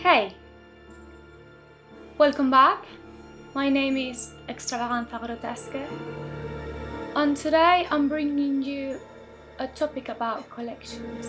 Hey, welcome back. My name is Extravaganta Grotesque, and today I'm bringing you a topic about collections.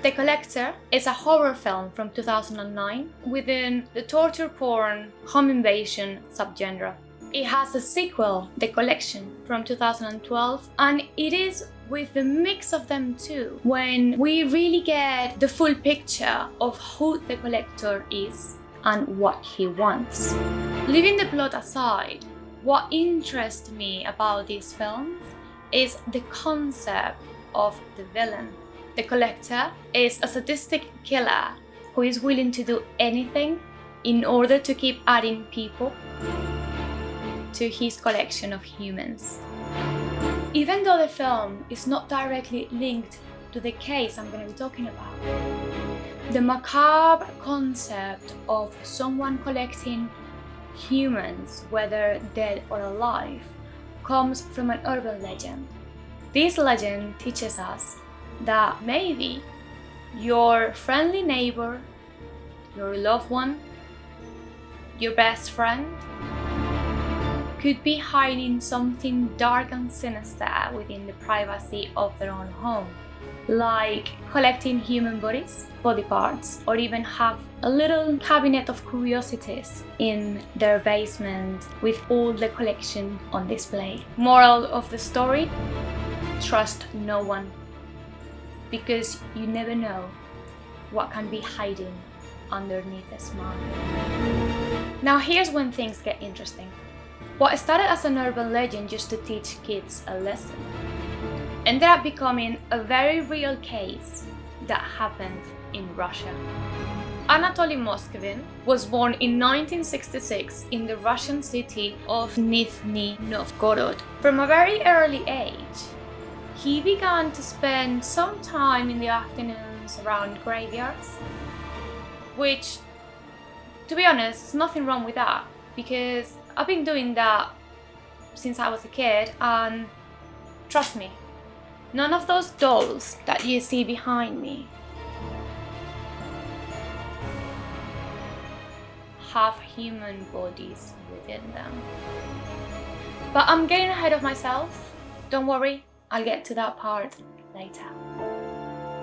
The Collector is a horror film from 2009 within the torture porn home invasion subgenre. It has a sequel, The Collection, from 2012, and it is with the mix of them too when we really get the full picture of who the Collector is and what he wants. Leaving the plot aside, what interests me about these films is the concept of the villain. The Collector is a sadistic killer who is willing to do anything in order to keep adding people to his collection of humans. Even though the film is not directly linked to the case I'm going to be talking about, the macabre concept of someone collecting humans, whether dead or alive, comes from an urban legend. This legend teaches us that maybe your friendly neighbor, your loved one, your best friend, could be hiding something dark and sinister within the privacy of their own home, like collecting human bodies, body parts, or even have a little cabinet of curiosities in their basement with all the collection on display. Moral of the story: trust no one, because you never know what can be hiding underneath a smile. Now here's when things get interesting. What started as an urban legend just to teach kids a lesson ended up becoming a very real case that happened in Russia. Anatoly Moskvin was born in 1966 in the Russian city of Nizhny Novgorod. From a very early age, he began to spend some time in the afternoons around graveyards, which, to be honest, nothing wrong with that, because I've been doing that since I was a kid, and trust me, none of those dolls that you see behind me have human bodies within them. But I'm getting ahead of myself. Don't worry, I'll get to that part later.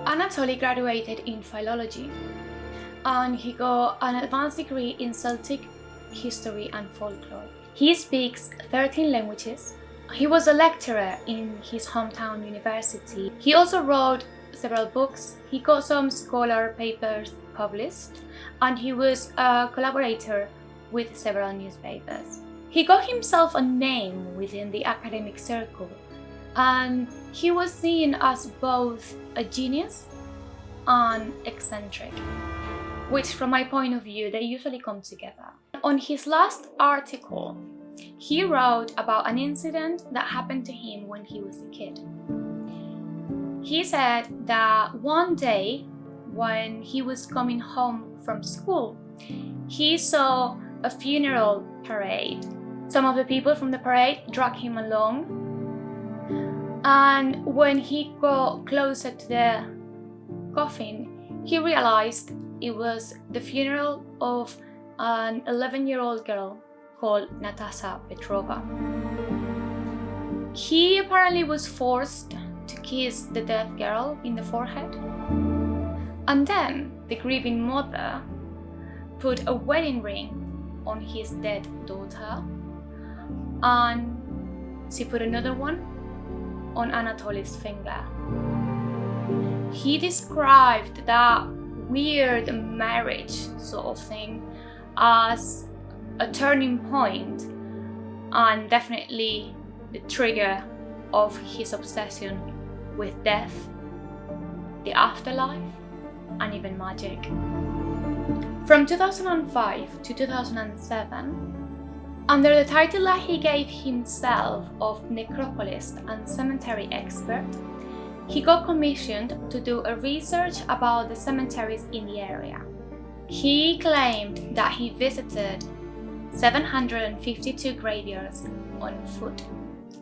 Anatoly graduated in philology, and he got an advanced degree in Celtic history and folklore. He speaks 13 languages. He was a lecturer in his hometown university. He also wrote several books. He got some scholar papers published, and he was a collaborator with several newspapers. He got himself a name within the academic circle, and he was seen as both a genius and eccentric, which from my point of view, they usually come together. On his last article, he wrote about an incident that happened to him when he was a kid. He said that one day when he was coming home from school, he saw a funeral parade. Some of the people from the parade dragged him along, and when he got closer to the coffin, he realized it was the funeral of an 11-year-old girl called Natasha Petrova. He apparently was forced to kiss the dead girl in the forehead, and then the grieving mother put a wedding ring on his dead daughter, and she put another one on Anatoly's finger. He described that weird marriage sort of thing as a turning point, and definitely the trigger of his obsession with death, the afterlife, and even magic. From 2005 to 2007, under the title that he gave himself of necropolist and cemetery expert, he got commissioned to do a research about the cemeteries in the area. He claimed that he visited 752 graveyards on foot.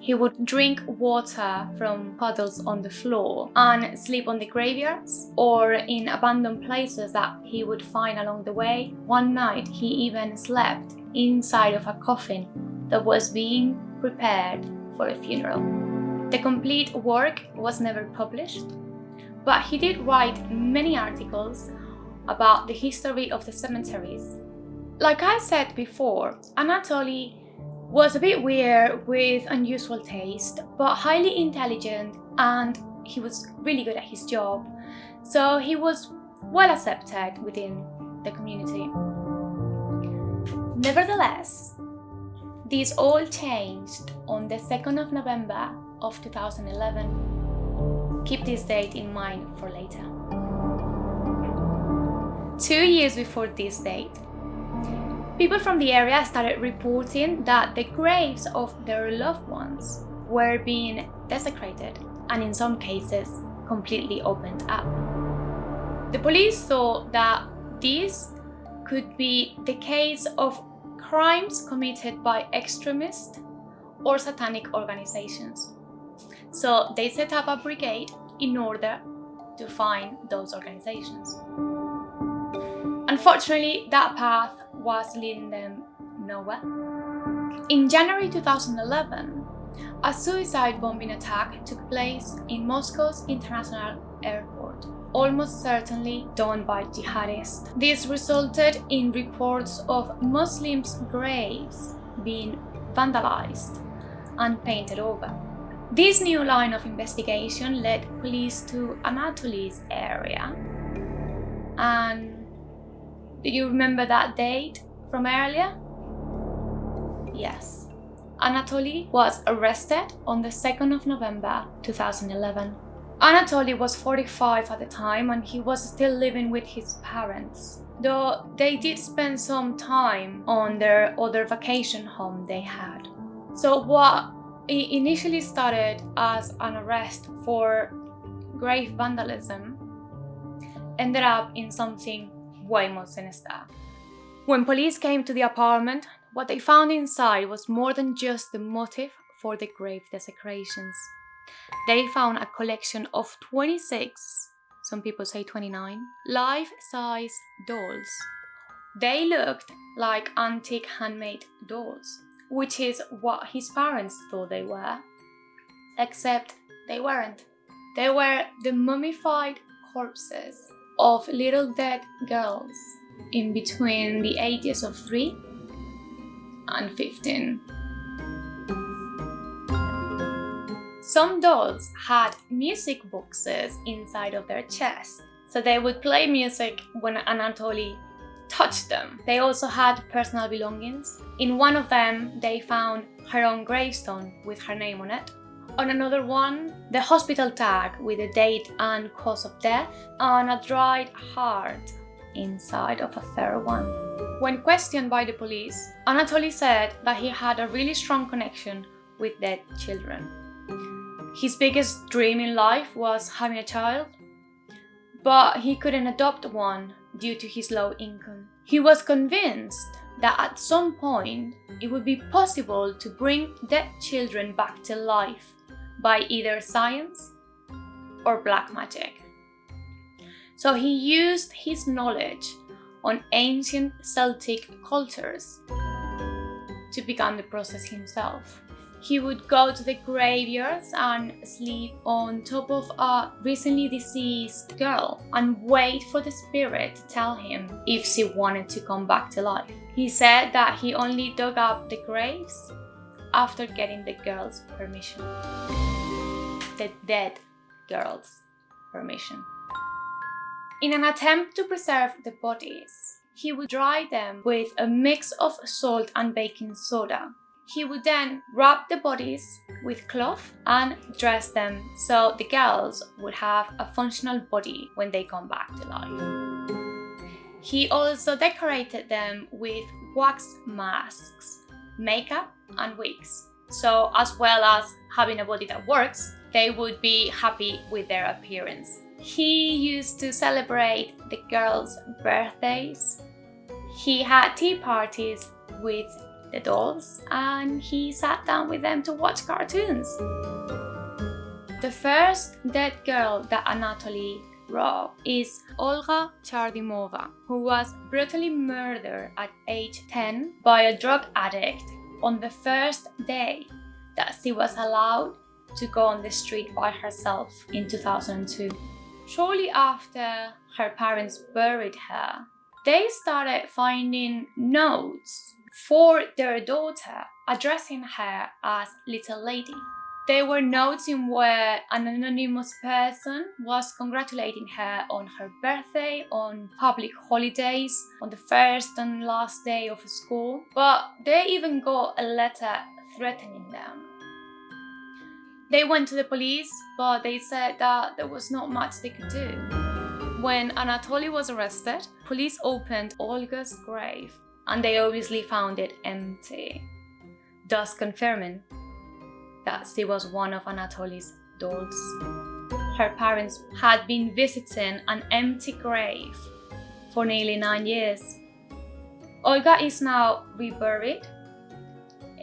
He would drink water from puddles on the floor and sleep on the graveyards or in abandoned places that he would find along the way. One night, he even slept inside of a coffin that was being prepared for a funeral. The complete work was never published, but he did write many articles about the history of the cemeteries. Like I said before, Anatoly was a bit weird with unusual taste, but highly intelligent, and he was really good at his job, so he was well accepted within the community. Nevertheless, this all changed on the 2nd of November of 2011. Keep this date in mind for later. 2 years before this date, people from the area started reporting that the graves of their loved ones were being desecrated and in some cases completely opened up. The police thought that this could be the case of crimes committed by extremist or satanic organizations. So they set up a brigade in order to find those organizations. Unfortunately, that path was leading them nowhere. In January 2011, a suicide bombing attack took place in Moscow's International Airport, almost certainly done by jihadists. This resulted in reports of Muslims' graves being vandalized and painted over. This new line of investigation led police to Anatoly's area. And do you remember that date from earlier? Yes. Anatoly was arrested on the 2nd of November 2011. Anatoly was 45 at the time and he was still living with his parents, though they did spend some time on their other vacation home they had. So what initially started as an arrest for grave vandalism ended up in something way more sinister. When police came to the apartment, what they found inside was more than just the motive for the grave desecrations. They found a collection of 26, some people say 29, life-size dolls. They looked like antique handmade dolls, which is what his parents thought they were, except they weren't. They were the mummified corpses of little dead girls in between the ages of 3 and 15. Some dolls had music boxes inside of their chest, so they would play music when Anatoly touched them. They also had personal belongings. In one of them, they found her own gravestone with her name on it. On another one, the hospital tag with the date and cause of death, and a dried heart inside of a third one. When questioned by the police, Anatoly said that he had a really strong connection with dead children. His biggest dream in life was having a child, but he couldn't adopt one due to his low income. He was convinced that at some point it would be possible to bring dead children back to life by either science or black magic. So he used his knowledge on ancient Celtic cultures to begin the process himself. He would go to the graveyards and sleep on top of a recently deceased girl and wait for the spirit to tell him if she wanted to come back to life. He said that he only dug up the graves after getting the girl's permission. The dead girl's permission. In an attempt to preserve the bodies, he would dry them with a mix of salt and baking soda. He would then wrap the bodies with cloth and dress them so the girls would have a functional body when they come back to life. He also decorated them with wax masks, makeup and wigs. So as well as having a body that works, they would be happy with their appearance. He used to celebrate the girls' birthdays. He had tea parties with the dolls, and he sat down with them to watch cartoons. The first dead girl that Anatoly wrote is Olga Chardimova, who was brutally murdered at age 10 by a drug addict on the first day that she was allowed to go on the street by herself in 2002. Shortly after her parents buried her, they started finding notes for their daughter addressing her as Little Lady. They were notes in where an anonymous person was congratulating her on her birthday, on public holidays, on the first and last day of school, but they even got a letter threatening them. They went to the police, but they said that there was not much they could do. When Anatoly was arrested, police opened Olga's grave, and they obviously found it empty, thus confirming that she was one of Anatoly's dolls. Her parents had been visiting an empty grave for nearly 9 years. Olga is now reburied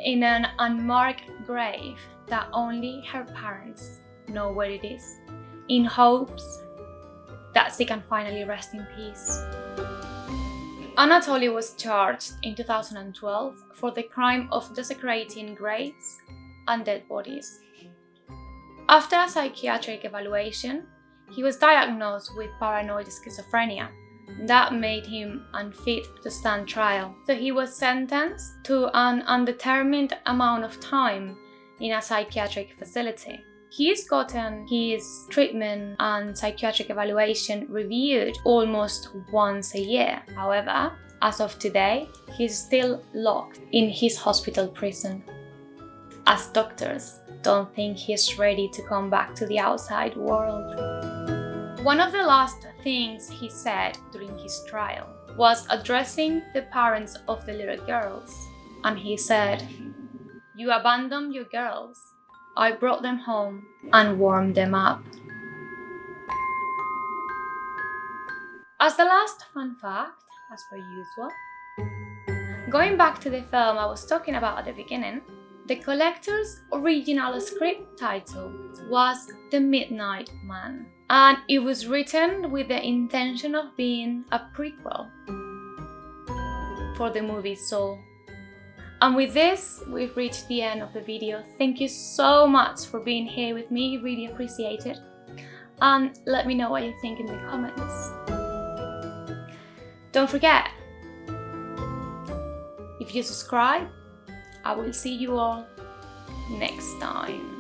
in an unmarked grave that only her parents know where it is, in hopes that she can finally rest in peace. Anatoly was charged in 2012 for the crime of desecrating graves and dead bodies. After a psychiatric evaluation, he was diagnosed with paranoid schizophrenia. That made him unfit to stand trial, so he was sentenced to an undetermined amount of time in a psychiatric facility. He's gotten his treatment and psychiatric evaluation reviewed almost once a year. However, as of today, he's still locked in his hospital prison, as doctors don't think he's ready to come back to the outside world. One of the last things he said during his trial was addressing the parents of the little girls, and he said, "You abandoned your girls. I brought them home and warmed them up." As the last fun fact, as per usual, going back to the film I was talking about at the beginning, the Collector's original script title was The Midnight Man, and it was written with the intention of being a prequel for the movie Soul. And with this, we've reached the end of the video. Thank you so much for being here with me, really appreciate it. And let me know what you think in the comments. Don't forget, if you subscribe, I will see you all next time.